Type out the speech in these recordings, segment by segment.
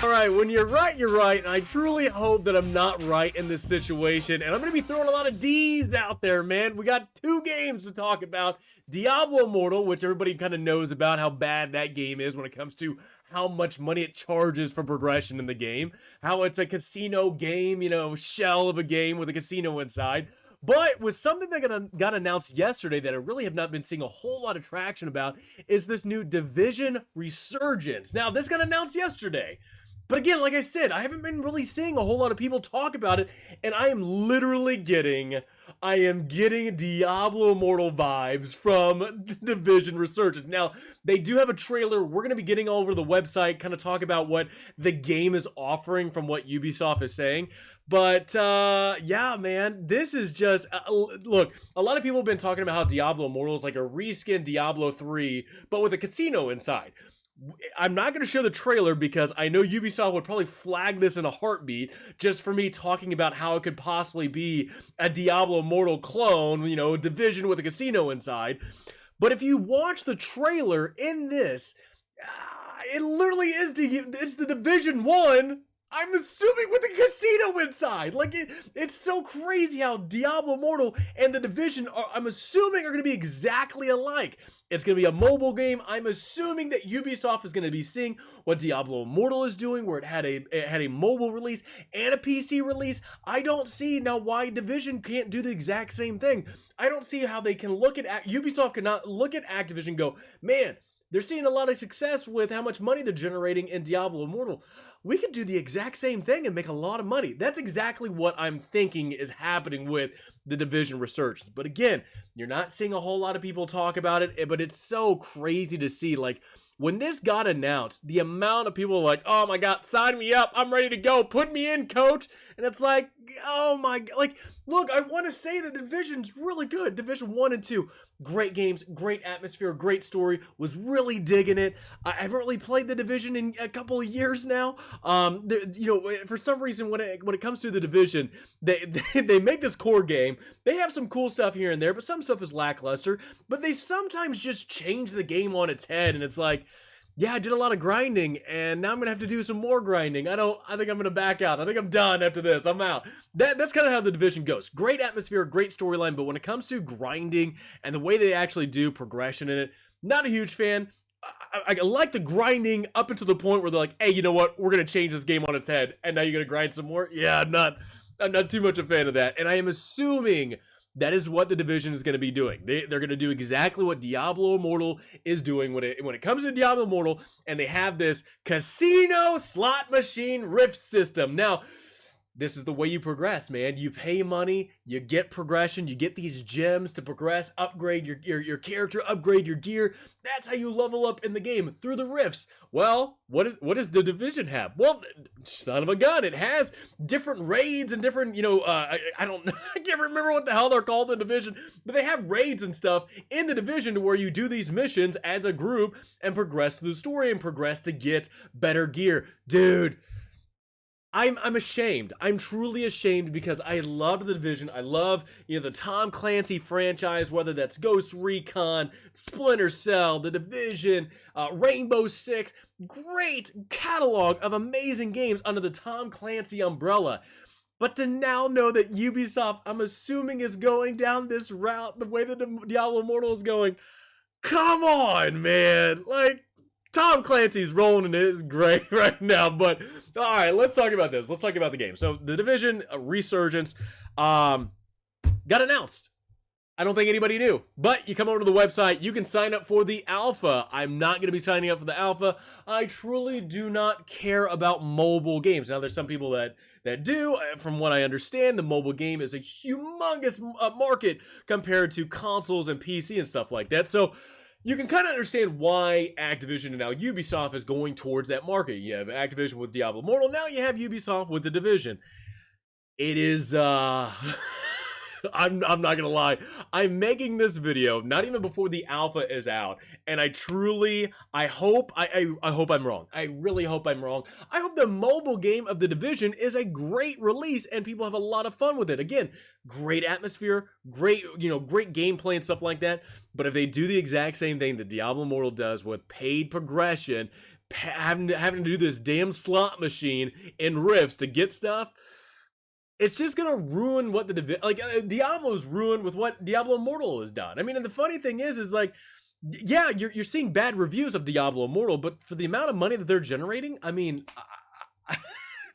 All right, when you're right, you're right. And I truly hope that I'm not right in this situation. And I'm going to be throwing a lot of D's out there, man. We got 2 games to talk about. Diablo Immortal, which everybody kind of knows about how bad that game is when it comes to how much money it charges for progression in the game. How it's a casino game, you know, shell of a game with a casino inside. But with something that got announced yesterday that I really have not been seeing a whole lot of traction about is this new Division Resurgence. Now, this got announced yesterday. But again, like I said, I haven't been really seeing a whole lot of people talk about it, and I am literally getting Diablo Immortal vibes from Division Resurgence. Now, they do have a trailer. We're going to be getting all over the website, kind of talk about what the game is offering from what Ubisoft is saying. But, yeah, man, this is just, look, a lot of people have been talking about how Diablo Immortal is like a reskin Diablo 3, but with a casino inside. I'm not going to show the trailer because I know Ubisoft would probably flag this in a heartbeat just for me talking about how it could possibly be a Diablo Immortal clone, you know, Division with a casino inside. But if you watch the trailer in this, it literally is it's the Division 1. I'm assuming with a casino inside. Like, it's so crazy how Diablo Immortal and the Division are, I'm assuming, are going to be exactly alike. It's going to be a mobile game. I'm assuming that Ubisoft is going to be seeing what Diablo Immortal is doing, where it had a mobile release and a PC release. I don't see now why Division can't do the exact same thing. I don't see how they can look at Ubisoft cannot look at Activision and go, man, they're seeing a lot of success with how much money they're generating in Diablo Immortal. We could do the exact same thing and make a lot of money. That's exactly what I'm thinking is happening with the Division Resurgence. But again, you're not seeing a whole lot of people talk about it, but it's so crazy to see. Like, when this got announced, the amount of people like, oh my God, sign me up. I'm ready to go. Put me in, coach. And it's like, oh my God. Like, look, I want to say the Division's really good. Division 1 and 2, great games, great atmosphere, great story. Was really digging it. I haven't really played the Division in a couple of years now. You know, for some reason, when it comes to the Division, they make this core game. They have some cool stuff here and there, but some stuff is lackluster. But they sometimes just change the game on its head, and it's like, yeah, I did a lot of grinding, and now I'm gonna have to do some more grinding. I think I'm gonna back out. I think I'm done after this. I'm out. That's kind of how the Division goes. Great atmosphere, great storyline, but when it comes to grinding and the way they actually do progression in it, not a huge fan. I like the grinding up until the point where they're like, hey, you know what? We're gonna change this game on its head, and now you're gonna grind some more. Yeah, I'm not too much a fan of that, and I am assuming that is what the Division is going to be doing. They're going to do exactly what Diablo Immortal is doing when it comes to Diablo Immortal, and they have this casino slot machine rift system. Now, this is the way you progress, man. You pay money, you get progression, you get these gems to progress, upgrade your character, upgrade your gear. That's how you level up in the game, through the rifts. Well, what does the Division have? Well, son of a gun, it has different raids and different, you know, I don't know, I can't remember what the hell they're called in the Division, but they have raids and stuff in the Division to where you do these missions as a group and progress through the story and progress to get better gear. Dude, I'm ashamed. I'm truly ashamed because I love the Division. I love, you know, the Tom Clancy franchise, whether that's Ghost Recon, Splinter Cell, the Division, Rainbow Six. Great catalog of amazing games under the Tom Clancy umbrella. But to now know that Ubisoft, I'm assuming, is going down this route the way that Diablo Immortal is going, come on, man. Like, Tom Clancy's rolling in it is great right now, but all right, let's talk about this. Let's talk about the game. So the Division Resurgence got announced. I don't think anybody knew, but you come over to the website, you can sign up for the alpha. I'm not going to be signing up for the alpha. I truly do not care about mobile games. Now, there's some people that do. From what I understand, the mobile game is a humongous market compared to consoles and PC and stuff like that. So you can kind of understand why Activision and now Ubisoft is going towards that market. You have Activision with Diablo Immortal. Now you have Ubisoft with the Division. It is, I'm not gonna lie. I'm making this video not even before the alpha is out, and I hope I'm wrong. I really hope I'm wrong. I hope the mobile game of the Division is a great release and people have a lot of fun with it. Again, great atmosphere, great gameplay and stuff like that. But if they do the exact same thing that Diablo Immortal does with paid progression, having to do this damn slot machine in rifts to get stuff. It's just gonna ruin what Diablo's ruined with what Diablo Immortal has done. I mean, and the funny thing is like, yeah, you're seeing bad reviews of Diablo Immortal, but for the amount of money that they're generating, I mean,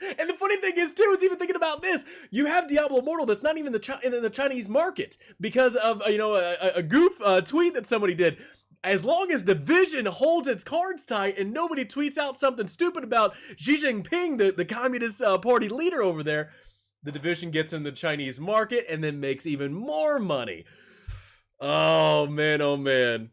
and the funny thing is too, is even thinking about this, you have Diablo Immortal that's not even in the Chinese market because of a goof tweet that somebody did. As long as Division holds its cards tight and nobody tweets out something stupid about Xi Jinping, the Communist Party leader over there, the Division gets in the Chinese market and then makes even more money. Oh man, oh man.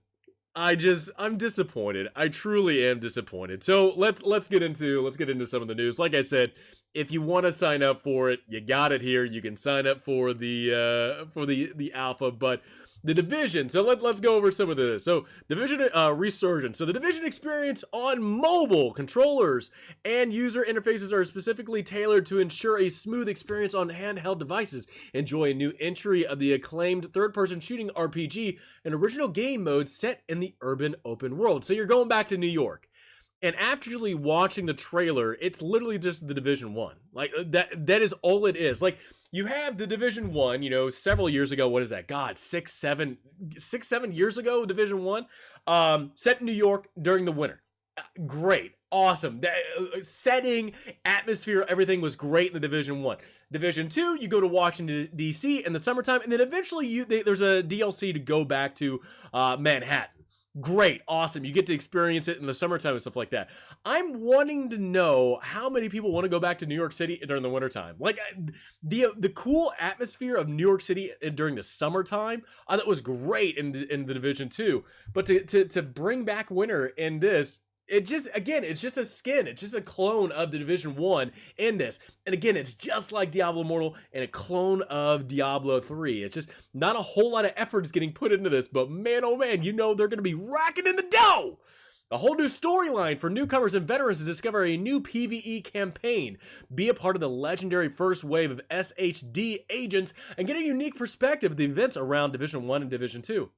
I'm disappointed. I truly am disappointed. So let's get into some of the news. Like I said, if you want to sign up for it, you got it here. You can sign up for the alpha, but the Division. So let's go over some of this. So Division Resurgence. So the Division experience on mobile controllers and user interfaces are specifically tailored to ensure a smooth experience on handheld devices. Enjoy a new entry of the acclaimed third-person shooting RPG, an original game mode set in the urban open world. So you're going back to New York. And after watching the trailer, it's literally just the Division 1. Like, that is all it is. Like, you have the Division 1, several years ago. What is that? God, 7 years ago, Division 1. Set in New York during the winter. Great. Awesome. Setting, atmosphere, everything was great in the Division 1. Division 2, you go to Washington, D.C. in the summertime, and then eventually there's a DLC to go back to Manhattan. Great, awesome. You get to experience it in the summertime and stuff like that. I'm wanting to know how many people want to go back to New York City during the wintertime. Like, the cool atmosphere of New York City during the summertime, I thought was great in the Division 2. But to bring back winter in this, it's just a skin. It's just a clone of the Division 1 in this. And again, it's just like Diablo Immortal and a clone of Diablo 3. It's just not a whole lot of effort is getting put into this, but man, oh man, they're going to be racking in the dough. A whole new storyline for newcomers and veterans to discover a new PvE campaign, be a part of the legendary first wave of SHD agents, and get a unique perspective of the events around Division 1 and Division 2.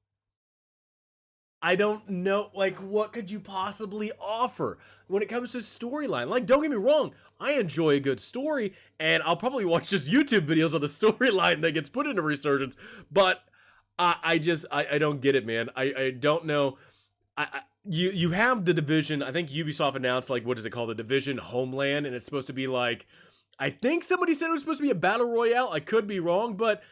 I don't know, what could you possibly offer when it comes to storyline? Like, don't get me wrong, I enjoy a good story, and I'll probably watch just YouTube videos on the storyline that gets put into Resurgence, but I don't get it, man. I don't know. You have the Division. I think Ubisoft announced, what is it called? The Division Homeland, and it's supposed to be I think somebody said it was supposed to be a battle royale. I could be wrong, but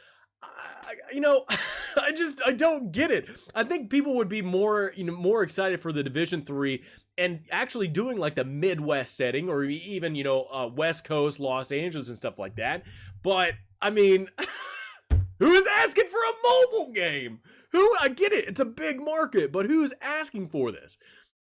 I don't get it. I think people would be more excited for the Division 3 and actually doing the Midwest setting or even, West Coast, Los Angeles and stuff like that. But I mean, who's asking for a mobile game? I get it. It's a big market, but who's asking for this?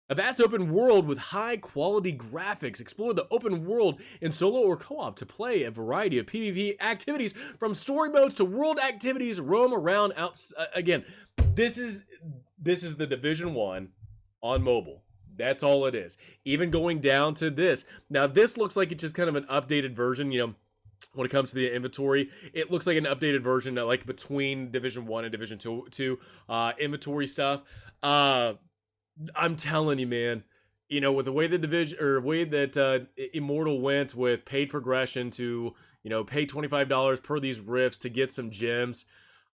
A vast open world with high-quality graphics. Explore the open world in solo or co-op to play a variety of PvP activities, from story modes to world activities. Roam around again. This is the Division 1 on mobile. That's all it is. Even going down to this. Now, this looks like it's just kind of an updated version, when it comes to the inventory. It looks like an updated version, between Division 1 and Division 2 inventory stuff. I'm telling you, man, with the way that Immortal went with paid progression to, pay $25 per these rifts to get some gems,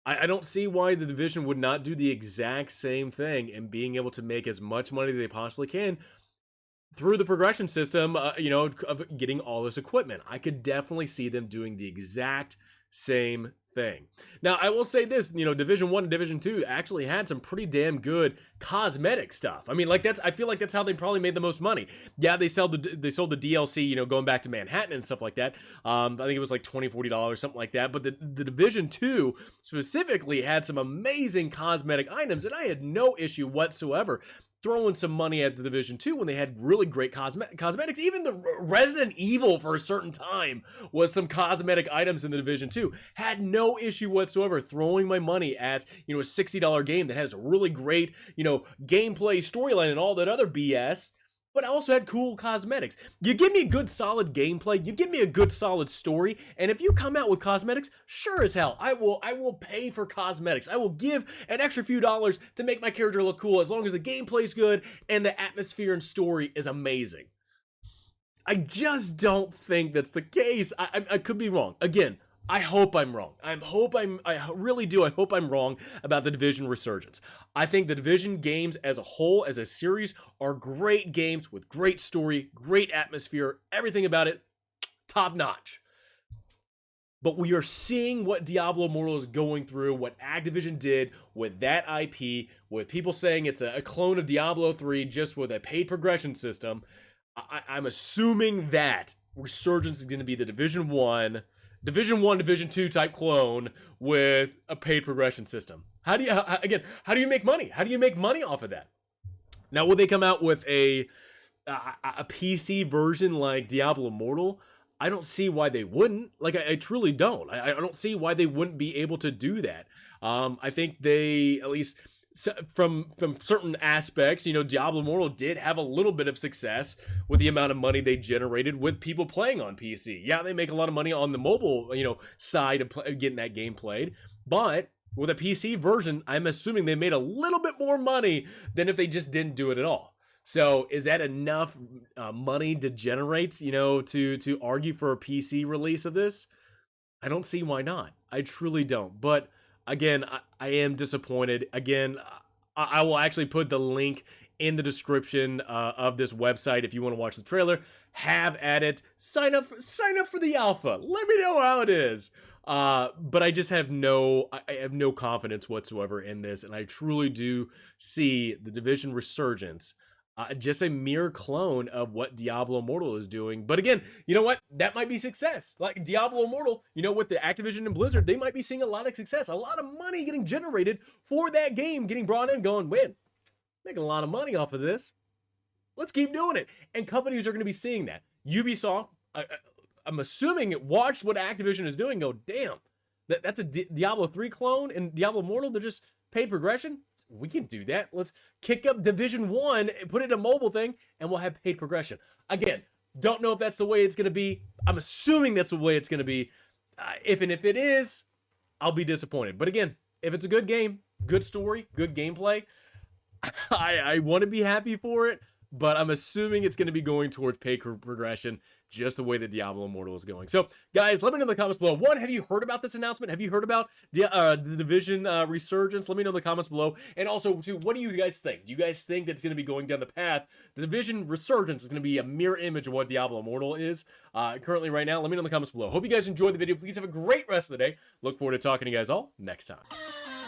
I don't see why the Division would not do the exact same thing and being able to make as much money as they possibly can through the progression system, of getting all this equipment. I could definitely see them doing the exact same thing. Now, I will say this, Division 1 and Division 2 actually had some pretty damn good cosmetic stuff. I mean, I feel like that's how they probably made the most money. Yeah, they sold the DLC, going back to Manhattan and stuff like that. I think it was $20-$40, something like that. But the Division 2 specifically had some amazing cosmetic items, and I had no issue whatsoever throwing some money at the Division 2 when they had really great cosmetics. Even the Resident Evil for a certain time was some cosmetic items in the Division 2. Had no issue whatsoever throwing my money at, a $60 game that has a really great, gameplay, storyline, and all that other BS but I also had cool cosmetics. You give me good solid gameplay, you give me a good solid story, and if you come out with cosmetics, sure as hell, I will pay for cosmetics. I will give an extra few dollars to make my character look cool as long as the gameplay's good and the atmosphere and story is amazing. I just don't think that's the case. I could be wrong. Again, I hope I'm wrong. I really do. I hope I'm wrong about the Division Resurgence. I think the Division games as a whole, as a series, are great games with great story, great atmosphere, everything about it, top notch. But we are seeing what Diablo Immortal is going through, what Activision did with that IP, with people saying it's a clone of Diablo 3 just with a paid progression system. I'm assuming that Resurgence is going to be the Division 1, Division 2 type clone with a paid progression system. How do you make money? How do you make money off of that? Now, will they come out with a PC version like Diablo Immortal? I don't see why they wouldn't. Like, I truly don't. I don't see why they wouldn't be able to do that. I think they, at least from certain aspects, you know, Diablo Immortal did have a little bit of success with the amount of money they generated with people playing on PC. Yeah, they make a lot of money on the mobile, you know, side of getting that game played, but with a PC version, I'm assuming they made a little bit more money than if they just didn't do it at all. So is that enough money to generate, you know, to argue for a PC release of this? I don't see why not. I truly don't. But again, I am disappointed. Again, I will actually put the link in the description of this website if you want to watch the trailer. Have at it. Sign up for the alpha. Let me know how it is. But I just have I have no confidence whatsoever in this, and I truly do see the Division Resurgence just a mere clone of what Diablo Immortal is doing. But again, you know what? That might be success. Like Diablo Immortal, you know, with the Activision and Blizzard, they might be seeing a lot of success, a lot of money getting generated for that game, getting brought in, going, man, making a lot of money off of this. Let's keep doing it. And companies are going to be seeing that. Ubisoft, I'm assuming it watched what Activision is doing, go, damn, that's a Diablo 3 clone and Diablo Immortal, they're just paid progression. We can do that. Let's kick up Division 1, put it in a mobile thing, and we'll have paid progression. Again, don't know if that's the way it's going to be. I'm assuming that's the way it's going to be. If it is, I'll be disappointed. But again, if it's a good game, good story, good gameplay, I want to be happy for it. But I'm assuming it's going to be going towards paid progression, just the way that Diablo Immortal is going. So, guys, let me know in the comments below. One, have you heard about this announcement? Have you heard about the Division Resurgence? Let me know in the comments below. And also, too, what do you guys think? Do you guys think that it's going to be going down the path? The Division Resurgence is going to be a mirror image of what Diablo Immortal is currently right now. Let me know in the comments below. Hope you guys enjoyed the video. Please have a great rest of the day. Look forward to talking to you guys all next time.